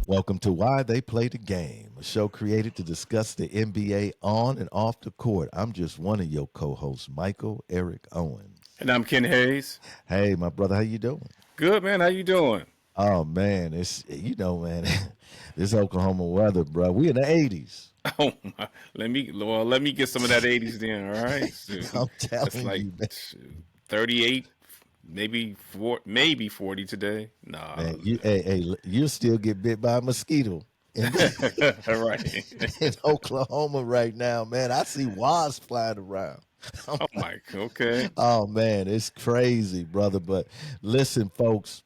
Welcome to Why They Play the Game, a show created to discuss the NBA on and off the court. I'm just one of your co-hosts, Michael Eric Owens. And I'm Ken Hayes. Hey, my brother, how you doing? Good, man. How you doing? Oh man, it's man, this Oklahoma weather, bro. We in the 80s. Oh my. Let me get some of that 80s then. All right. Shoot. I'm That's telling like you, man. 38, maybe 40 today. Nah. Man, you'll still get bit by a mosquito in, All right. in Oklahoma right now, man. I see wasps flying around. I'm Oh like, my. Okay. oh man, it's crazy, brother. But listen, folks.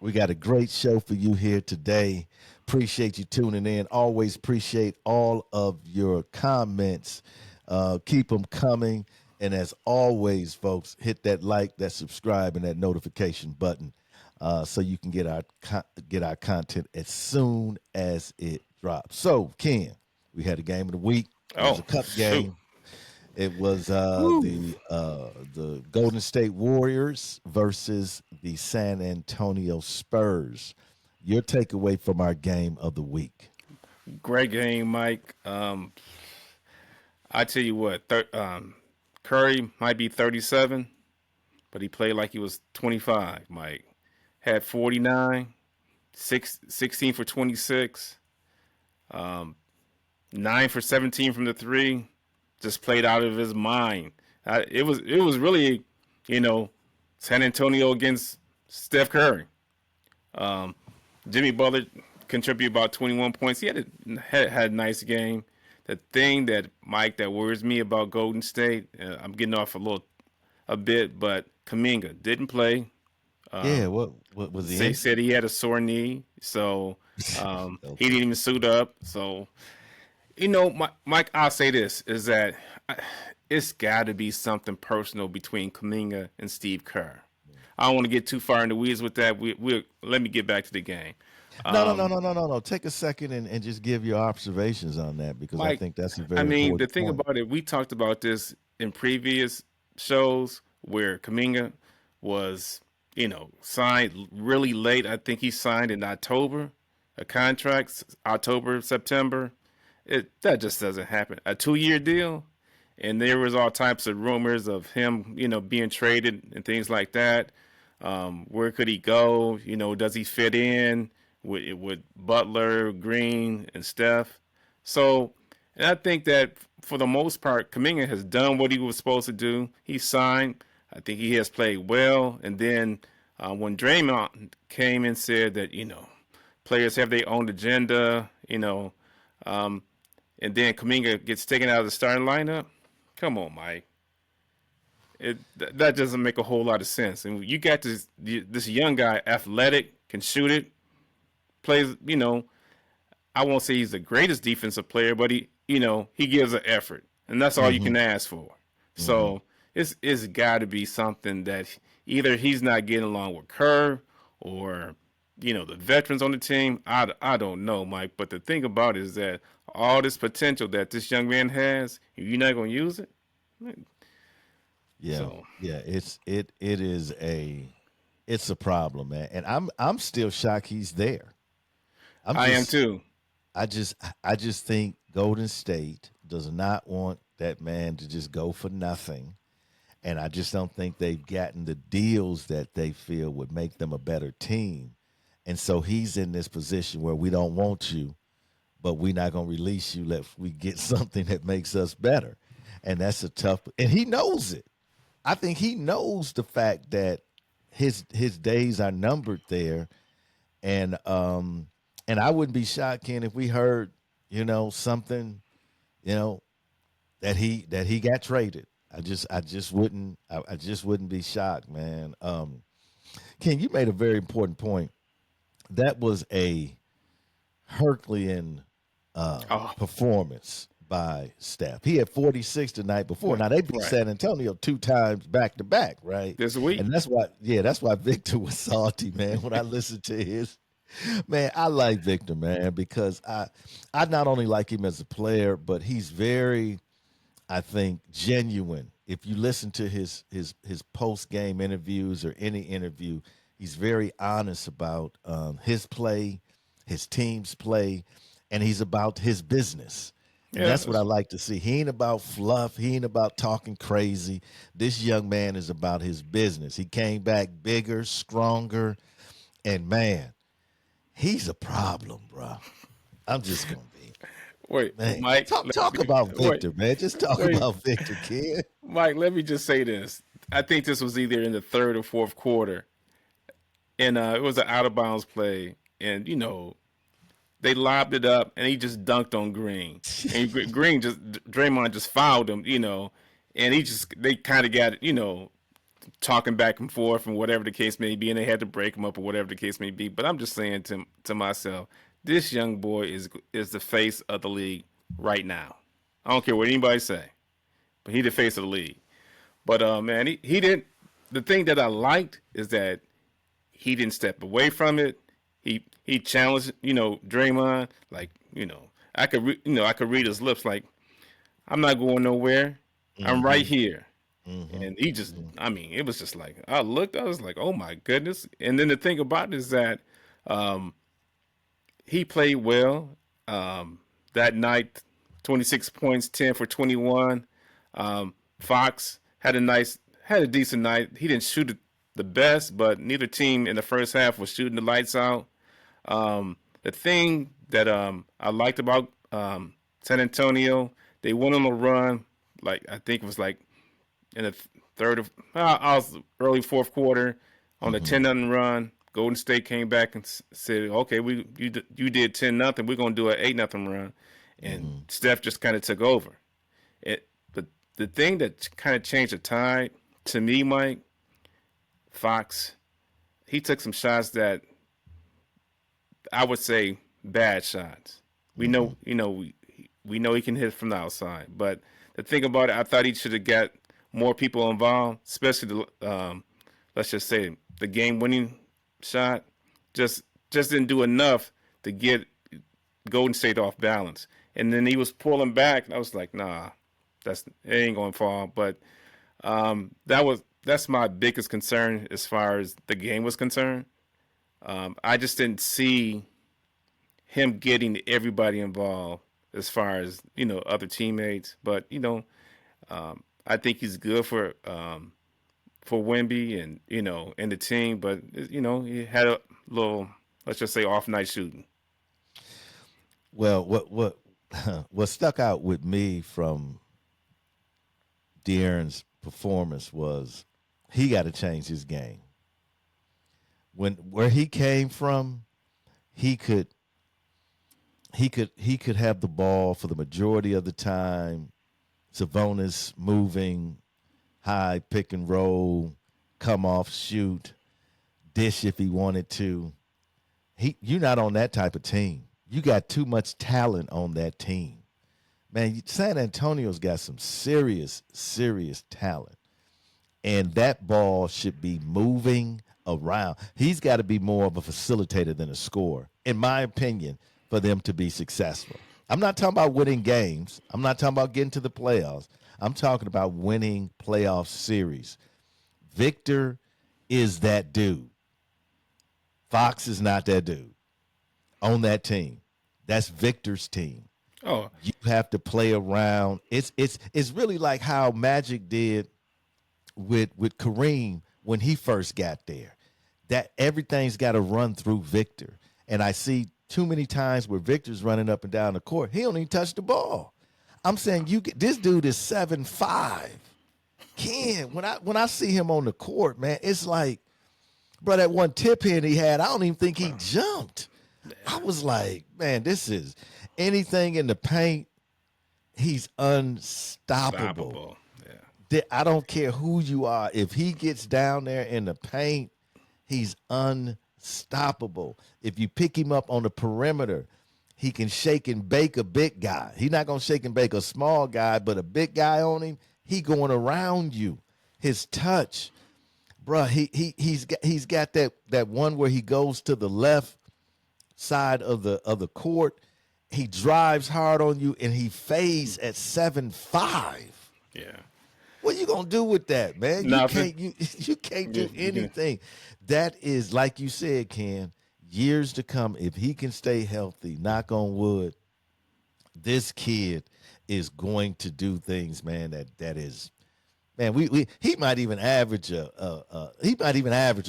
We got a great show for you here today. Appreciate you tuning in. Always appreciate all of your comments. Keep them coming. And as always, folks, hit that like, that subscribe, and that notification button so you can get our content as soon as it drops. So, Ken, we had a game of the week. It was a Oh cup shoot. game. It was Woo. the Golden State Warriors versus the San Antonio Spurs. Your takeaway from our game of the week? Great game, Mike. I tell you what. Curry might be 37, but he played like he was 25. Mike had 49, 16 for 26. 9 for 17 from the three, just played out of his mind. It was really, you know, San Antonio against Steph Curry. Jimmy Butler contributed about 21 points. He had a nice game. The thing that Mike that worries me about Golden State, I'm getting off a bit, but Kuminga didn't play. Yeah, what was he They injured? said he had a sore knee, so he Okay. didn't even suit up. So Mike, I'll say this is that it's got to be something personal between Kuminga and Steve Kerr. I don't want to get too far in the weeds with that. We let me get back to the game. No, no, no, no, no, no, no. Take a second and just give your observations on that because I Mike, think that's a I very mean, the important thing point. about it, we talked about this in previous shows where Kuminga was, signed really late. I think he signed in October, a contract, October, September. That just doesn't happen. A 2-year deal, and there was all types of rumors of him, being traded and things like that. Where could he go? Does he fit in with Butler, Green, and Steph? So, and I think that for the most part, Kuminga has done what he was supposed to do. He signed. I think he has played well. And then when Draymond came and said that players have their own agenda, and then Kuminga gets taken out of the starting lineup. Come on, Mike. That doesn't make a whole lot of sense. And you got this young guy, athletic, can shoot it, plays. I won't say he's the greatest defensive player, but he gives an effort, and that's all you Hmm. can ask for. Hmm. So it's got to be something that either he's not getting along with Kerr or the veterans on the team. I don't know, Mike. But the thing about it is that all this potential that this young man has, you're not going to use it. Yeah, So yeah. It's a problem, man. And I'm still shocked he's there. I'm I am just too. I just I just think Golden State does not want that man to just go for nothing. And I just don't think they've gotten the deals that they feel would make them a better team. And so he's in this position where we don't want you, but we're not going to release you if we get something that makes us better. And that's a tough, and he knows it. I think he knows the fact that his days are numbered there, and I wouldn't be shocked, Ken, if we heard something you know that he got traded. I just wouldn't be shocked, man. Ken, you made a very important point. That was a Herculean Oh, performance by Steph. He had 46 the night before. right, Now they beat right. San Antonio two times back to back, right? This week. And that's why Victor was salty, man. When I listened to his man, I like Victor, man, because I not only like him as a player, but he's very, I think, genuine. If you listen to his post game interviews or any interview, he's very honest about his play his team's play, and he's about his business. And Yeah, that's what I like to see. He ain't about fluff. He ain't about talking crazy. This young man is about his business. He came back bigger, stronger, and man, he's a problem, bro. I'm just gonna be wait, man. Mike. Talk about Wait, Victor, man. Just talk wait, about Victor, kid. Mike. Let me just say this. I think this was either in the third or fourth quarter, and it was an out of bounds play, and they lobbed it up, and he just dunked on Green, and Green just Draymond just fouled him, and they kind of got talking back and forth and whatever the case may be, and they had to break him up or whatever the case may be. But I'm just saying to myself, this young boy is the face of the league right now. I don't care what anybody say, but he the face of the league. But man, he didn't. The thing that I liked is that he didn't step away from it. He challenged Draymond, like I could read his lips, like, I'm not going nowhere. I'm right here. And he just, I mean, it was just like, I was like, oh my goodness. And then the thing about it is that he played well that night, 26 points, 10 for 21. Fox had a decent night. He didn't shoot it the best, but neither team in the first half was shooting the lights out. The thing that I liked about San Antonio, they went on a run, like I think it was like in the third of I was early fourth quarter on a 10-0 run. Golden State came back and said, "Okay, you did 10-0. We're gonna do an 8-0 run," and Steph just kind of took over. But the thing that kind of changed the tide to me, Mike, Fox, he took some shots that I would say bad shots. We know, we know he can hit from the outside, but the thing about it, I thought he should have got more people involved, especially let's just say the game-winning shot. Just didn't do enough to get Golden State off balance. And then he was pulling back, and I was like, nah, it ain't gonna fall. But that's my biggest concern as far as the game was concerned. I just didn't see him getting everybody involved as far as other teammates. But I think he's good for Wemby and the team. But he had a little, let's just say, off night shooting. Well, what stuck out with me from De'Aaron's performance was he got to change his game. Where he came from, he could have the ball for the majority of the time. Sabonis moving, high pick and roll, come off, shoot, dish if he wanted to. You're not on that type of team. You got too much talent on that team. Man, San Antonio's got some serious, serious talent. And that ball should be moving around. He's got to be more of a facilitator than a scorer, in my opinion, for them to be successful. I'm not talking about winning games. I'm not talking about getting to the playoffs. I'm talking about winning playoff series. Victor is that dude. Fox is not that dude on that team. That's Victor's team. Oh, You have to play around. It's really like how Magic did with Kareem when he first got there. That everything's got to run through Victor. And I see too many times where Victor's running up and down the court. He don't even touch the ball. I'm saying this dude is 7'5". Ken, when I see him on the court, man, it's like, bro, that one tip in he had, I don't even think he jumped. I was like, man, this is anything in the paint, he's unstoppable. I don't care who you are. If he gets down there in the paint, he's unstoppable. If you pick him up on the perimeter, he can shake and bake a big guy. He's not going to shake and bake a small guy, but a big guy on him, he going around you. His touch, bro, he's got that one where he goes to the left side of the court. He drives hard on you, and he fades at 7'5". yeah. What you gonna do with that, man? Nothing. You can't do anything. That is, like you said, Ken, years to come, if he can stay healthy, knock on wood, this kid is going to do things, man. That is, man. We he might even average a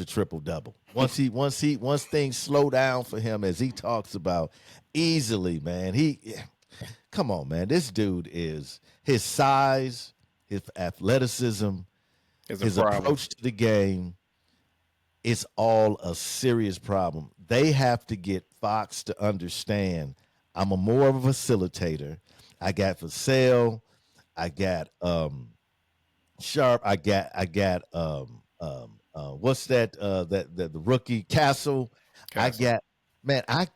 triple double once things slow down for him, as he talks about, easily, man. He come on, man. This dude is his size, his athleticism, It's a his problem. approach to the game. It's all a serious problem. They have to get Fox to understand I'm a more of a facilitator. I got Vassell, I got Sharp, I got what's that the rookie Castle. I Castle. got man, I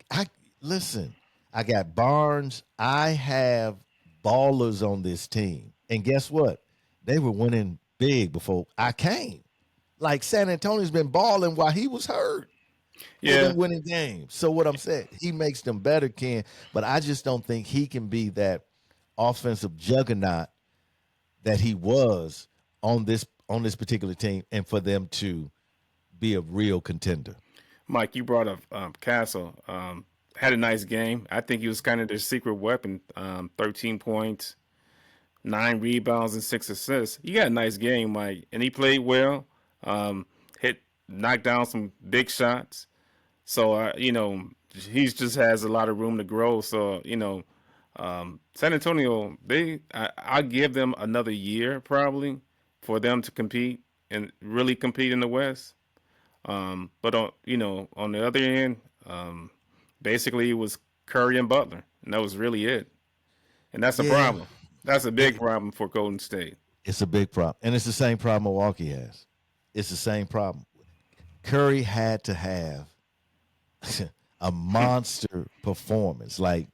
listen, I got Barnes. I have ballers on this team. And guess what? They were winning big before I came. Like San Antonio's been balling while he was hurt. They've Yeah, been winning games. So what I'm saying, he makes them better, Ken. But I just don't think he can be that offensive juggernaut that he was on this particular team, and for them to be a real contender. Mike, you brought up Castle. Had a nice game. I think he was kind of their secret weapon. 13 points, 9 rebounds, and 6 assists. He got a nice game, Mike, and he played well. Hit, knocked down some big shots. So he just has a lot of room to grow. So San Antonio, I give them another year probably for them to compete and really compete in the West. But on the other end, basically it was Curry and Butler, and that was really it. And that's a Yeah, problem. That's a big it, problem for Golden State. it's a big problem, and it's the same problem Milwaukee has. It's the same problem. Curry had to have a monster performance. Like,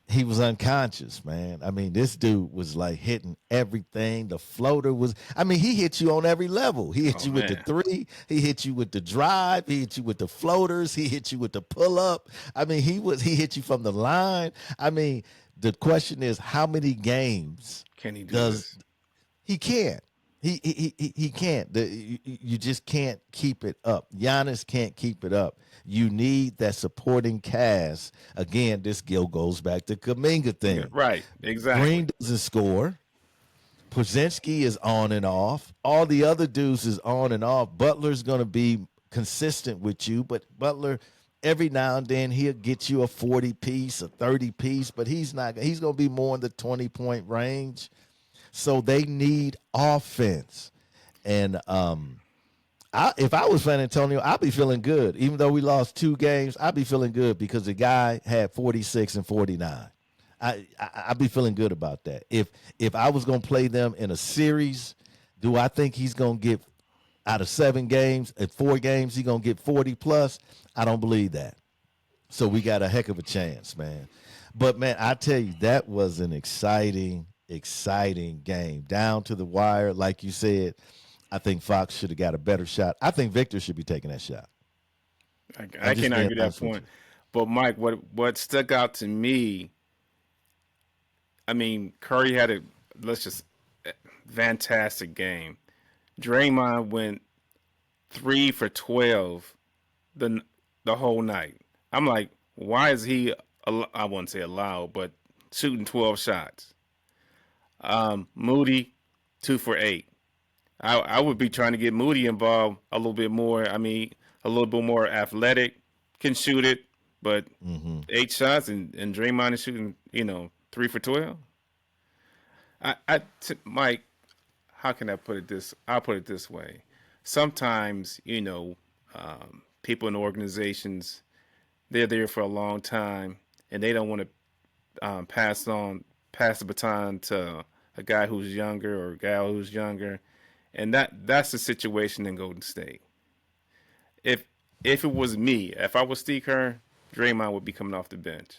he was unconscious, man. I mean, this dude was like hitting everything. The floater was, I mean, he hit you on every level. He hit Oh you with the man, three, he hit you with the drive, he hit you with the floaters, he hit you with the pull up. I mean, he hit you from the line. I mean, the question is, how many games can he do does this? he can't. He can't. You just can't keep it up. Giannis can't keep it up. You need that supporting cast. Again, this gill goes back to Kaminga Yeah, thing. right, exactly. Green doesn't score. Pozinski is on and off. All the other dudes is on and off. Butler's gonna be consistent with you, but Butler every now and then he'll get you a 40 piece, a 30 piece, but he's not. He's gonna be more in the 20-point range. So they need offense. And if I was San Antonio, I'd be feeling good. Even though we lost 2 games, I'd be feeling good because the guy had 46 and 49. I'd be feeling good about that. If I was gonna play them in a series, do I think he's gonna get out of 7 games, at 4 games, he's gonna get 40 plus? I don't believe that. So we got a heck of a chance, man. But man, I tell you, that was an exciting game. Down to the wire, like you said. I think Fox should have got a better shot. I think Victor should be taking that shot. I'm I just can't being argue that honest with point. you. But Mike, what stuck out to me, I mean, Curry had a let's just fantastic game. Draymond went 3 for 12 the whole night. I'm like, why is he? I wouldn't say allowed, but shooting 12 shots. Moody 2 for 8. I would be trying to get Moody involved a little bit more. I mean, a little bit more athletic, can shoot it, but 8 shots and Draymond is shooting, 3 for 12. Mike, how can I put it this? I'll put it this way. Sometimes, people in organizations, they're there for a long time and they don't want to pass the baton to a guy who's younger or a gal who's younger, and that's the situation in Golden State. If if it was me, if I was Steve Kerr, Draymond would be coming off the bench.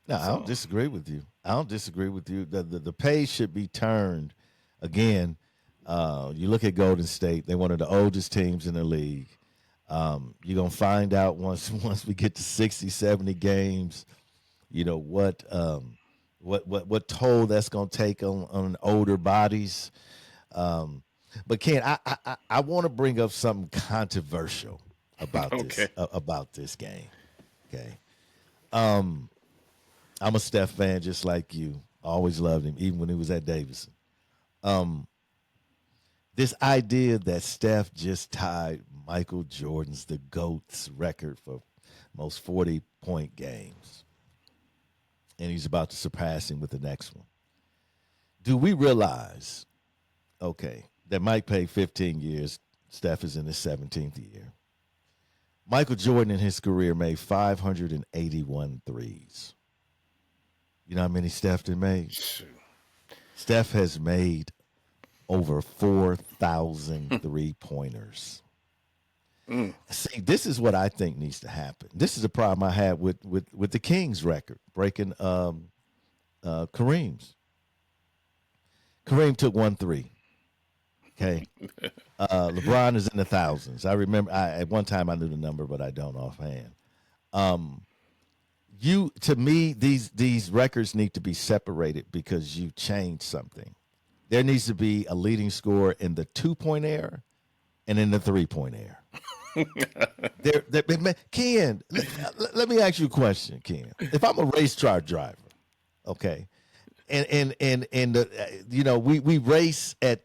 No, I don't So disagree with you. I don't disagree with you. The page should be turned again. You look at Golden State; they're one of the oldest teams in the league. You're gonna find out once once we get to 60, 70 games. What toll that's gonna take on older bodies. But Ken, I want to bring up something controversial. Okay. about this game. Okay, I'm a Steph fan just like you. Always loved him, even when he was at Davidson. This idea that Steph just tied Michael Jordan's the GOAT's record for most 40-point games, and he's about to surpass him with the next one. Do we realize, okay, that Mike played 15 years, Steph is in his 17th year. Michael Jordan in his career made 581 threes. You know how many Steph did made? Shoot. Steph has made over 4,000 three-pointers. See, this is what I think needs to happen. This is a problem I had with the Kings record, breaking Kareem's. Kareem took 1 3. Okay. LeBron is in the thousands. I remember at one time I knew the number, but I don't offhand. To me, these records need to be separated because you changed something. There needs to be a leading scorer in the 2-point era and in the 3-point era. Ken, let me ask you a question, Ken. If I'm a race car driver, okay, and we race at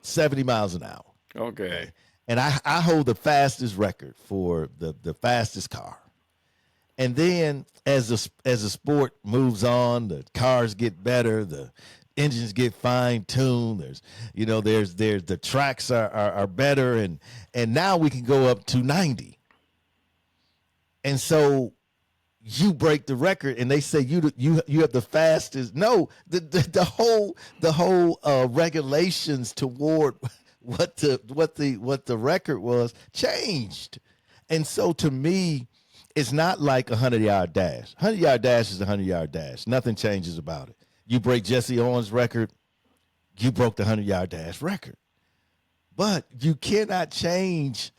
70 miles an hour, Okay. and I hold the fastest record for the fastest car. And then as the sport moves on, the cars get better, the engines get fine tuned. There's the tracks are better, and now we can go up to 90. And so you break the record, and they say you have the fastest. No, the whole regulations toward what the record was changed, and so to me, it's not like a 100-yard dash. 100-yard dash is a 100-yard dash. Nothing changes about it. You break Jesse Owens' record, you broke the 100-yard dash record. But you cannot change,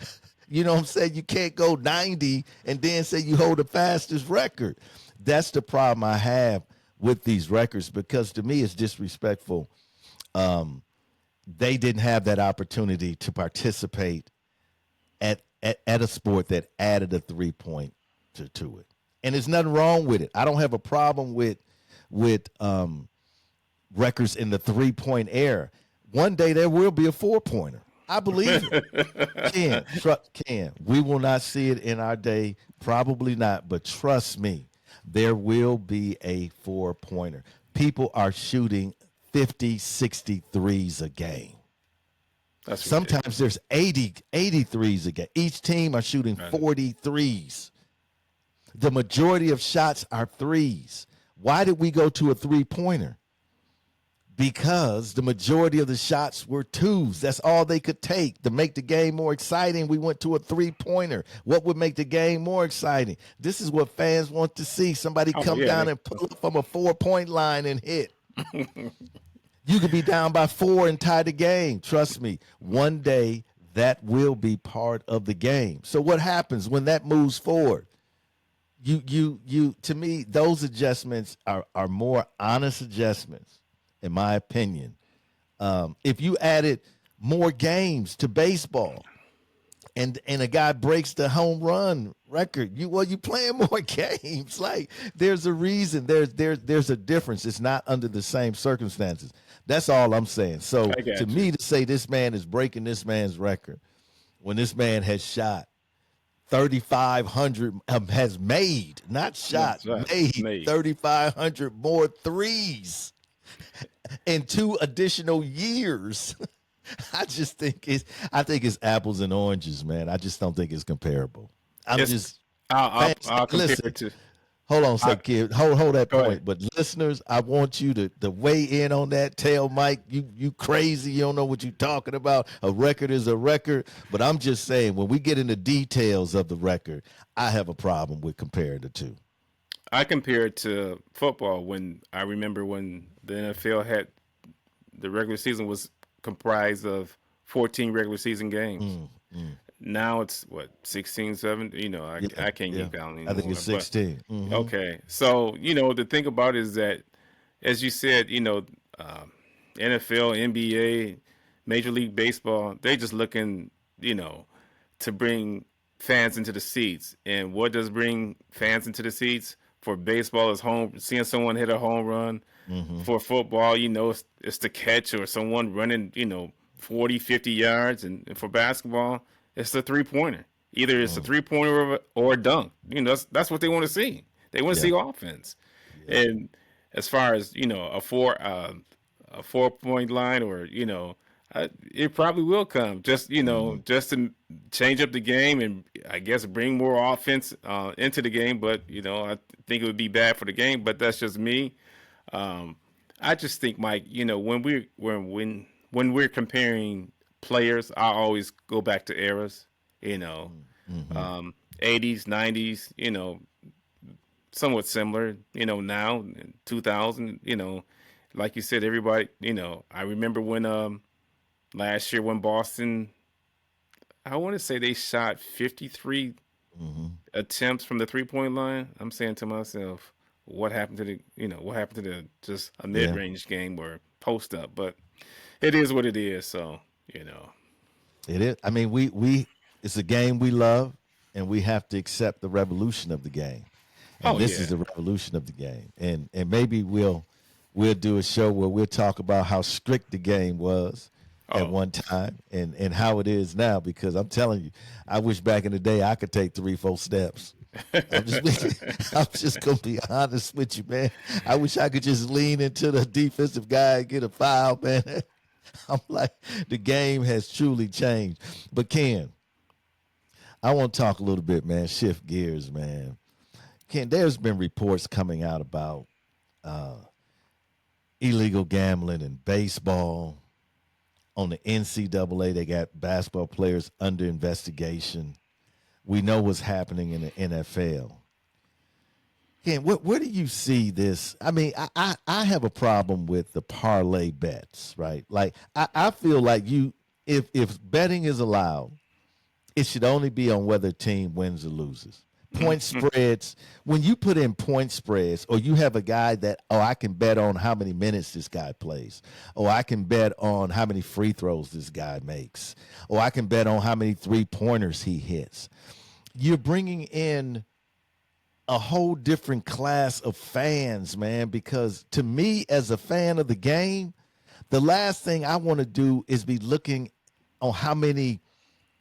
you know what I'm saying? You can't go 90 and then say you hold the fastest record. That's the problem I have with these records because to me it's disrespectful. They didn't have that opportunity to participate at a sport that added a 3-point to it. And there's nothing wrong with it. I don't have a problem with records in the 3-point era. One day there will be a 4-pointer. I believe it. Ken, we will not see it in our day. Probably not. But trust me, there will be a 4-pointer. People are shooting 50, 60 threes a game. That's Sometimes ridiculous. there's 80 threes a game. Each team are shooting 40 threes. The majority of shots are threes. Why did we go to a 3-pointer? Because the majority of the shots were twos. That's all they could take. To make the game more exciting, we went to a 3-pointer. What would make the game more exciting? This is what fans want to see. Somebody come down and pull up from a 4-point line and hit. You could be down by 4 and tie the game. Trust me, one day that will be part of the game. So what happens when that moves forward? You to me, those adjustments are more honest adjustments, in my opinion. If you added more games to baseball and a guy breaks the home run record, you playing more games. Like there's a reason. There's a difference. It's not under the same circumstances. That's all I'm saying. So to me, to say this man is breaking this man's record when this man has shot 3,500, has made, not shot, made 3,500 more threes in 2 additional years. I think it's apples and oranges, man. I just don't think it's comparable. I'll compare it to. Hold on a second, kid. Hold that point. Ahead. But listeners, I want you to weigh in on that. Tell Mike, you crazy. You don't know what you're talking about. A record is a record. But I'm just saying, when we get into details of the record, I have a problem with comparing the two. I compare it to football when I remember when the NFL had the regular season was comprised of 14 regular season games. Now it's what, 16, 17? You know, I can't keep counting anymore. I think it's 16. Okay. So, the thing about it is that, as you said, NFL, NBA, Major League Baseball, they're just looking, to bring fans into the seats. And what does bring fans into the seats? For baseball is home seeing someone hit a home run. Mm-hmm. For football, it's the catch or someone running, 40, 50 yards. And for basketball, it's the three-pointer. Either it's a Mm. three-pointer or a dunk. That's what they want to see. They want to Yeah. see offense. Yeah. And as far as, a 4 point line or, it probably will come just, Mm-hmm. just to change up the game and I guess bring more offense into the game. But, I think it would be bad for the game, but that's just me. Um, I just think, Mike, when we're comparing players, I always go back to eras, you know, Mm-hmm. um, 80s, 90s, somewhat similar, now 2000, like you said, everybody, I remember when last year when Boston, I want to say they shot 53 Mm-hmm. attempts from the 3 point line. I'm saying to myself, what happened to the just a mid Yeah. range game or post up? But it is what it is. So you know, It is. I mean, we it's a game we love, and we have to accept the revolution of the game. And oh this is yeah, the revolution of the game. And maybe we'll do a show where we'll talk about how strict the game was at oh one time and how it is now. Because I'm telling you, I wish back in the day I could take 3, 4 steps. I'm just I'm just gonna be honest with you, man. I wish I could just lean into the defensive guy and get a foul, man. I'm like, the game has truly changed. But Ken, I want to talk a little bit, man. Shift gears, man. Ken, there's been reports coming out about illegal gambling in baseball. On the NCAA, they got basketball players under investigation. We know what's happening in the NFL. Ken, where do you see this? I mean, I have a problem with the parlay bets, right? Like, I feel like if betting is allowed, it should only be on whether a team wins or loses. Point spreads, when you put in point spreads, or you have a guy that, oh, I can bet on how many minutes this guy plays, or I can bet on how many free throws this guy makes, or I can bet on how many 3 pointers he hits. You're bringing in a whole different class of fans, man, because to me, as a fan of the game, the last thing I want to do is be looking on how many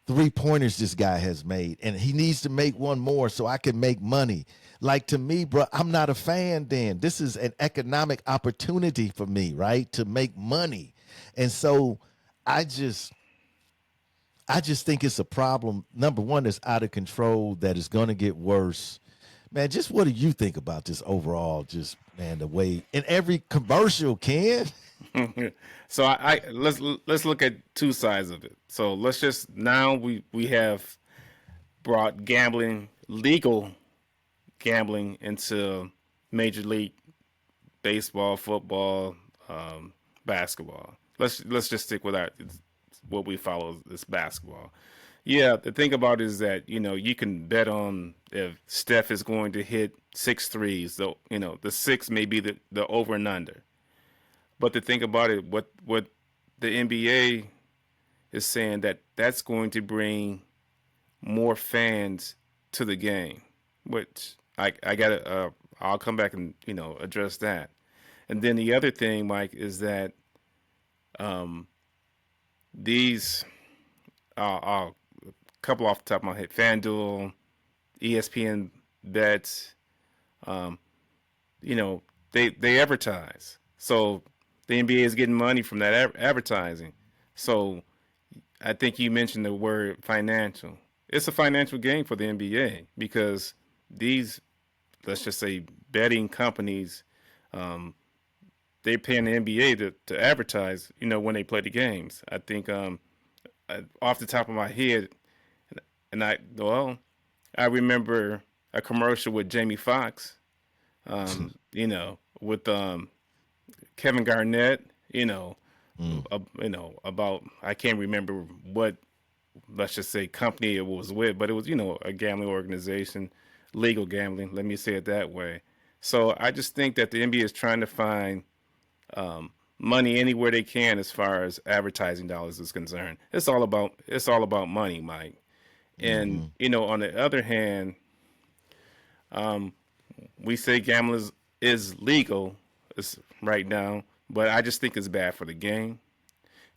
3 pointers this guy has made, and he needs to make one more so I can make money. Like, to me, bro, I'm not a fan. Then this is an economic opportunity for me, right, to make money. And so I just I just think it's a problem. Number one, that's out of control, that is going to get worse. Man, just what do you think about this overall? Just, man, the way in every commercial, Ken. so let's look at two sides of it. So let's just now we have brought gambling, legal gambling, into Major League Baseball, football, basketball. Let's just stick with our what we follow is basketball. Yeah, the thing about it is that you can bet on if Steph is going to hit six threes. So the six may be the over and under. But the thing about it, what the NBA is saying, that's going to bring more fans to the game, which I gotta I'll come back and address that. And then the other thing, Mike, is that um, these I'll couple off the top of my head: FanDuel, ESPN bets. Um, they advertise, so the NBA is getting money from that advertising. So I think you mentioned the word financial. It's a financial gain for the NBA because these, let's just say, betting companies, um, they're paying the NBA to advertise, when they play the games. I think off the top of my head, and I remember a commercial with Jamie Foxx, with Kevin Garnett, Mm. about I can't remember what, let's just say, company it was with, but it was a gambling organization, legal gambling. Let me say it that way. So I just think that the NBA is trying to find money anywhere they can as far as advertising dollars is concerned. It's all about money, Mike. And on the other hand, we say gambling is legal right now, but I just think it's bad for the game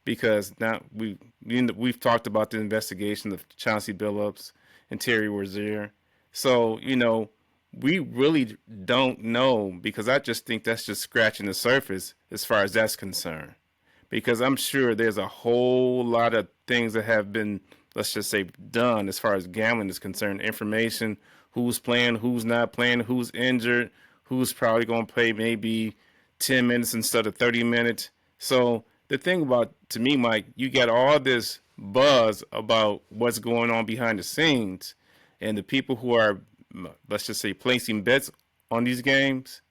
because now we've talked about the investigation of Chauncey Billups and Terry Rozier. So we really don't know because I just think that's just scratching the surface as far as that's concerned. Because I'm sure there's a whole lot of things that have been, let's just say, done as far as gambling is concerned. Information, who's playing, who's not playing, who's injured, who's probably going to play maybe 10 minutes instead of 30 minutes. So the thing about, to me, Mike, you got all this buzz about what's going on behind the scenes, and the people who are, let's just say, placing bets on these games,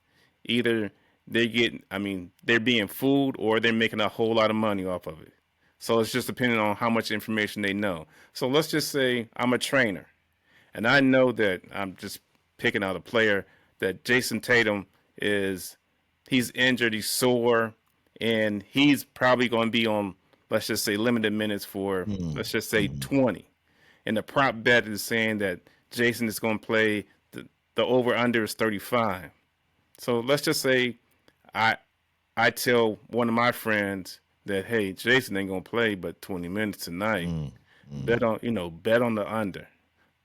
either they're being fooled or they're making a whole lot of money off of it. So it's just depending on how much information they know. So let's just say I'm a trainer and I know that I'm just picking out a player that Jason Tatum he's injured, he's sore, and he's probably going to be on, let's just say, limited minutes for, let's just say, 20. And the prop bet is saying that Jason is going to play, the over-under is 35. So let's just say I I tell one of my friends that, hey, Jason ain't going to play but 20 minutes tonight. Bet on the under.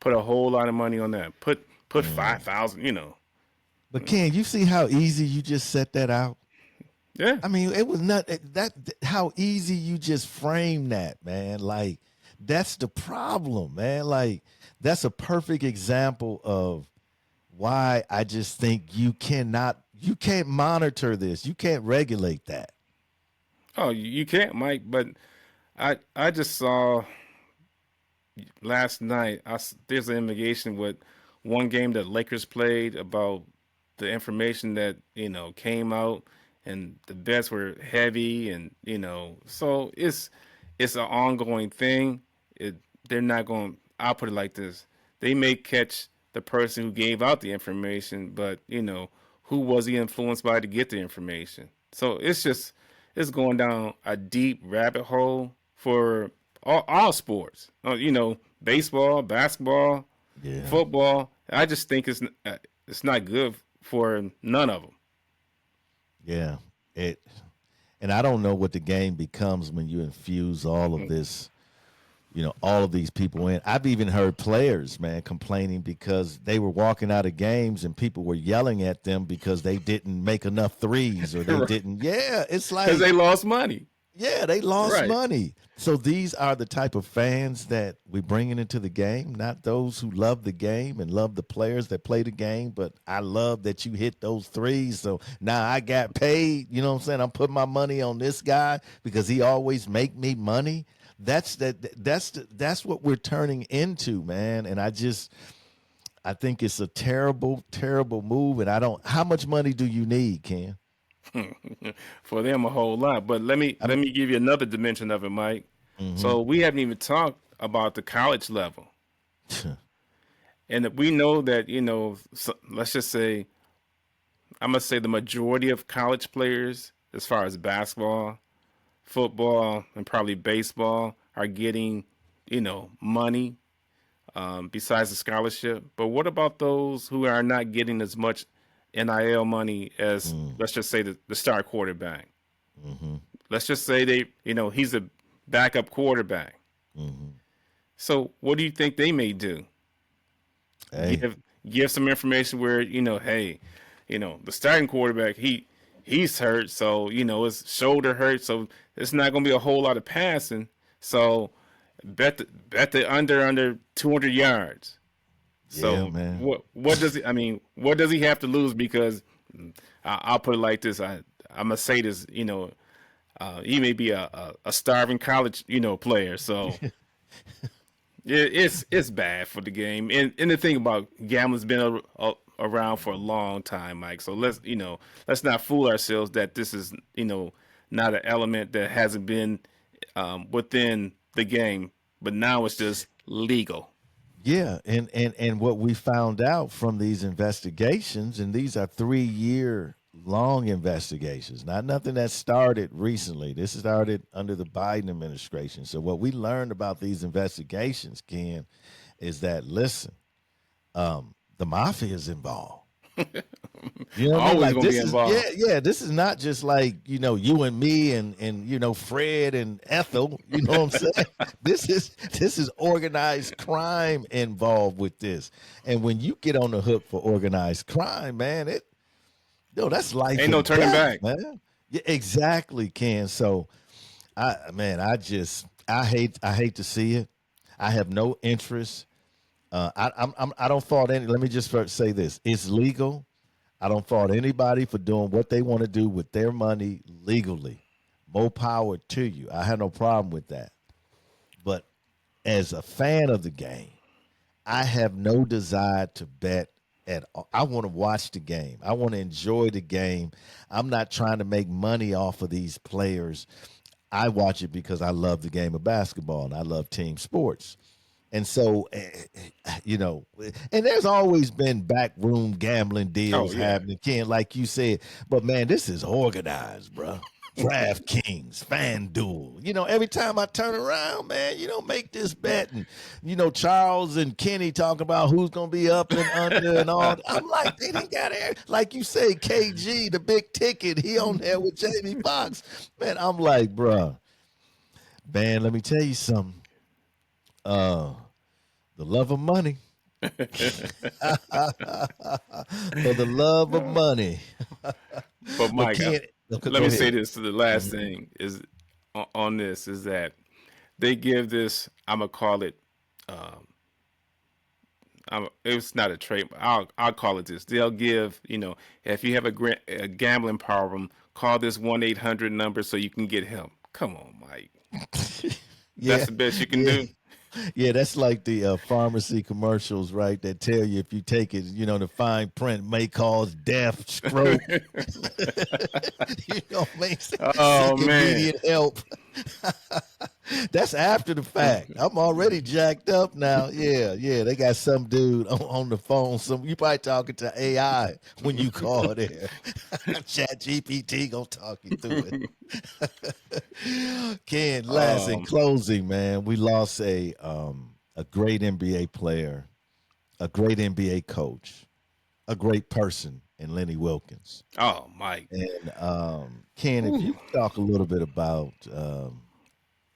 Put a whole lot of money on that. Put 5,000. But Ken, you see how easy you just set that out? Yeah. I mean, it was not that how easy you just framed that, man. Like, that's the problem, man. Like, that's a perfect example of why I just think you can't monitor this. You can't regulate that. Oh, you can't, Mike. But I just saw last night. There's an investigation with one game that Lakers played about the information that came out, and the bets were heavy, and so it's an ongoing thing. They're not going. I'll put it like this: they may catch the person who gave out the information, but who was he influenced by to get the information? So it's going down a deep rabbit hole for all sports. Baseball, basketball, Yeah. football. I just think it's not good for none of them. Yeah. And I don't know what the game becomes when you infuse all of this, all of these people in. I've even heard players, man, complaining because they were walking out of games and people were yelling at them because they didn't make enough threes or they didn't. Yeah, it's like, Because they lost money. yeah, they lost Right. money. So these are the type of fans that we're bringing into the game, not those who love the game and love the players that play the game. But I love that you hit those threes. So now I got paid. You know what I'm saying? I'm putting my money on this guy because he always make me money. That's what we're turning into, man. And I think it's a terrible, terrible move. And how much money do you need, Ken? For them, a whole lot. But let me give you another dimension of it, Mike. So we haven't even talked about the college level, and we know that let's just say I'm gonna say the majority of college players, as far as basketball, football, and probably baseball, are getting money besides the scholarship. But what about those who are not getting as much NIL money as, let's just say, the star quarterback? Let's just say he's a backup quarterback. So what do you think they may do? Hey, Give some information where hey, the starting quarterback he's hurt, so his shoulder hurt, so it's not going to be a whole lot of passing. So bet the under 200 yards. yeah, So man. what does he? I mean, what does he have to lose? Because I'll put it like this: I'm gonna say this. He may be a starving college player. So it's bad for the game. And the thing about gambling's been around for a long time, Mike. So let's not fool ourselves that this is not an element that hasn't been within the game, but now it's just legal. Yeah, and what we found out from these investigations, and these are 3-year long investigations, not nothing that started recently. This started under the Biden administration. So what we learned about these investigations, Ken, is that listen, the mafia is involved. You know what I mean? Always Like gonna be this is involved. this is not just like, you and me and Fred and Ethel, you know what I'm saying? This is organized crime involved with this. And when you get on the hook for organized crime, man, that's life Ain't no and turning death, back. man. Yeah, exactly, Ken. So I hate to see it. I have no interest. I don't fault any. Let me just first say this: it's legal. I don't fault anybody for doing what they want to do with their money legally. More power to you. I have no problem with that. But as a fan of the game, I have no desire to bet at all. I want to watch the game. I want to enjoy the game. I'm not trying to make money off of these players. I watch it because I love the game of basketball and I love team sports. And so, and there's always been backroom gambling Oh deals yeah. happening, Ken, like you said. But man, this is organized, bro. DraftKings, FanDuel. Every time I turn around, man, make this bet. And, Charles and Kenny talk about who's going to be up and under and all. I'm like, they didn't got it. Like you say, KG, the big ticket, he on there with Jamie Foxx. Man, I'm like, bro, man, let me tell you something. Uh, the love of money. For the love of money. But But Mike, can't okay, let go me say ahead. this to the last Mhm. thing is on this is that they give this. I'm gonna call it. Um, it's not a trade. I'll call it this. They'll give if you have a gambling problem, call this 1-800 number so you can get help. Come on, Mike. That's Yeah, the best you can yeah, do. yeah. That's like the pharmacy commercials, right? That tell you if you take it, the fine print may cause death, stroke. May Oh seek man. immediate help. That's after the fact. I'm already jacked up now. Yeah, yeah. They got some dude on the phone. You probably talking to AI when you call there. Chat GPT gonna talk you through it. Ken, last in um. closing, man, we lost a great NBA player, a great NBA coach, a great person in Lenny Wilkens. Oh, Mike. And Ken, if Whew. you could talk a little bit about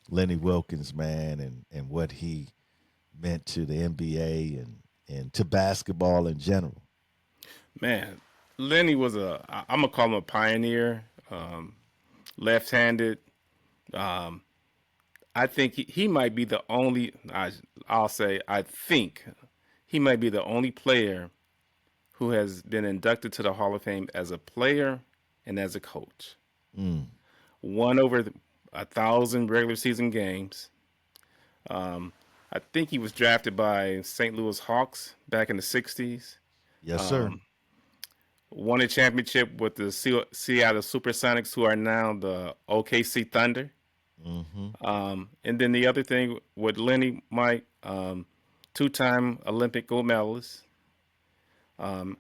Lenny Wilkens, man, and what he meant to the NBA and to basketball in general. Man, Lenny was I'm gonna call him a pioneer. Left-handed. Um, I think he might be the only. I'll say I think he might be the only player who has been inducted to the Hall of Fame as a player and as a coach. Mm. Won over 1,000 regular season games. Um, I think he was drafted by St. Louis Hawks back in the '60s. Yes, sir. Um, Won a championship with the Seattle Supersonics, who are now the OKC Thunder. Mm-hmm. And then the other thing with Lenny, Mike, two-time Olympic gold medalist,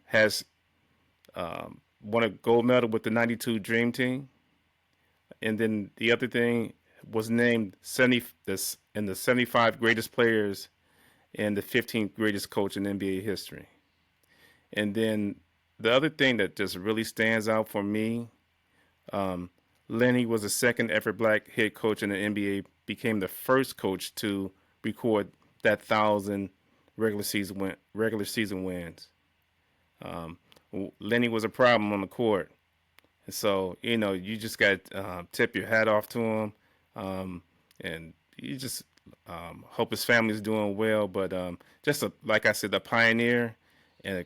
has won a gold medal with the '92 Dream Team. And then the other thing was named in the 75 greatest players and the 15th greatest coach in NBA history. And then the other thing that just really stands out for me, um, Lenny was the second ever black head coach in the NBA, became the first coach to record that 1,000 regular season wins. Um, Lenny was a problem on the court, and so you just got to tip your hat off to him, and you just hope his family's doing well. But like I said, the pioneer, and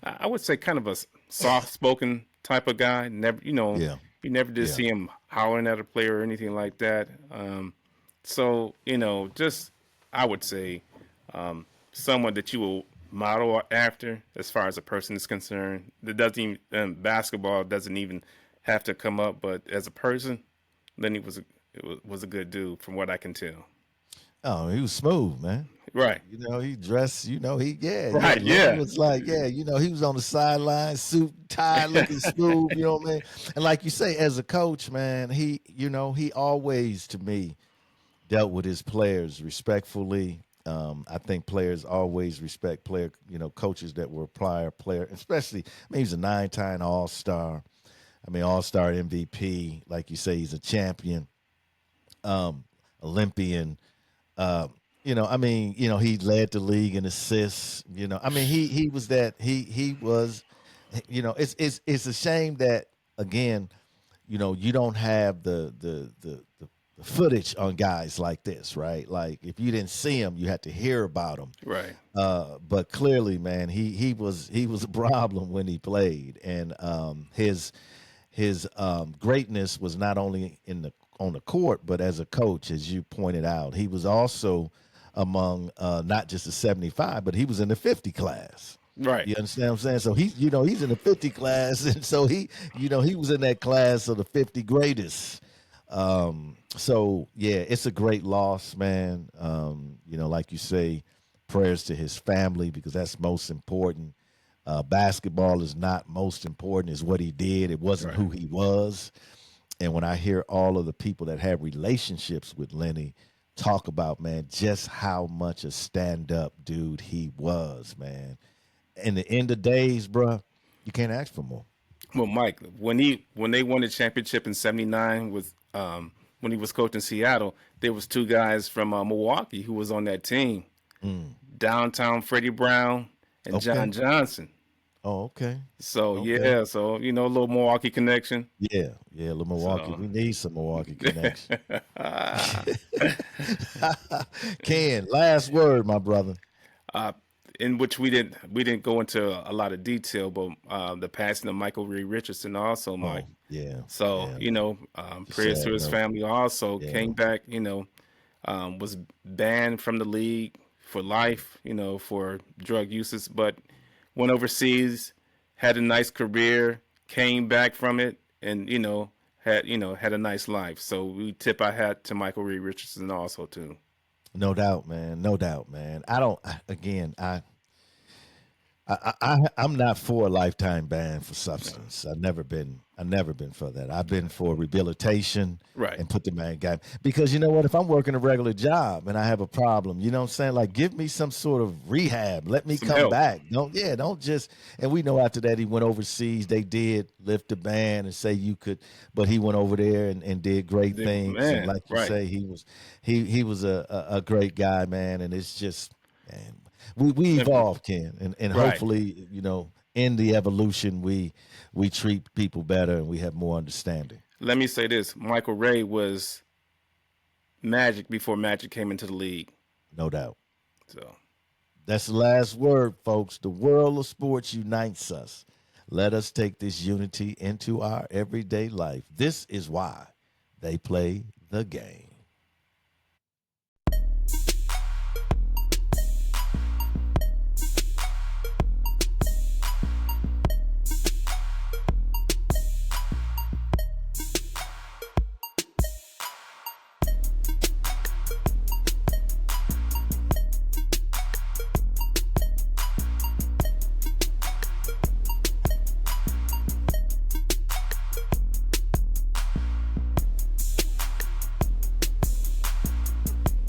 I would say kind of a soft-spoken type of guy. Never, Yeah. you never did Yeah. see him hollering at a player or anything like that. So just I would say someone that you will model after as far as a person is concerned. That doesn't even basketball doesn't even have to come up, but as a person, Lenny was a good dude from what I can tell. Oh, he was smooth, man. Right, He dressed, yeah. right, Lenny yeah, was like, he was on the sideline, suit, tie, looking smooth, you know what I mean? And like you say, as a coach, man, he always, to me, dealt with his players respectfully I think players always respect coaches that were prior player, especially. I mean, he's a 9-time All Star. I mean, All Star MVP. Like you say, he's a champion, Olympian. Uh, I mean, he led the league in assists. I mean, he was that he was. It's a shame that again, you don't have the footage on guys like this, right? Like if you didn't see him, you had to hear about him. Right. But clearly, man, he was a problem when he played, and his greatness was not only on the court, but as a coach, as you pointed out, he was also among not just the 75, but he was in the 50 class. Right. You understand what I'm saying? So he's in the 50 class, and so he was in that class of the 50 greatest. So yeah, it's a great loss, man. Like you say, prayers to his family because that's most important. Basketball is not most important; is what he did. It wasn't Right. who he was. And when I hear all of the people that have relationships with Lenny talk about, man, just how much a stand-up dude he was, man. In the end of days, bruh, you can't ask for more. Well, Mike, when they won the championship in '79 with when he was coaching Seattle, there was two guys from Milwaukee who was on that team. Mm. Downtown Freddie Brown and Okay. John Johnson. Oh, okay. So Okay. yeah, so a little Milwaukee connection. Yeah. Yeah. Little Milwaukee. So We need some Milwaukee connection. Ken, last word, my brother. uh, in which we didn't go into a lot of detail, but the passing of Michael Reed Richardson also, Mike. Oh, yeah. So Yeah. It's a prayers to sad his note. family. Also Yeah. came back, was banned from the league for life, for drug uses, but went overseas, had a nice career, came back from it, and had a nice life. So we tip our hat to Michael Reed Richardson also too. No doubt, man. No doubt, man. I don't. Again, I'm not for a lifetime ban for Yeah. substance. I've never been for that. I've been for rehabilitation Right. and put the man guy because you know what? If I'm working a regular job and I have a problem, you know what I'm saying? Like give me some sort of rehab. Let me Some come help. back. Don't just and we know after that he went overseas. They did lift the ban and say you could, but he went over there and did great things. And Man, like you right. say, he was a great guy, man. And it's just man, we Let me- evolve, Ken, and Right. hopefully, in the evolution, we treat people better and we have more understanding. Let me say this. Michael Ray was Magic before Magic came into the league. No doubt. So That's the last word, folks. The world of sports unites us. Let us take this unity into our everyday life. This is why they play the game.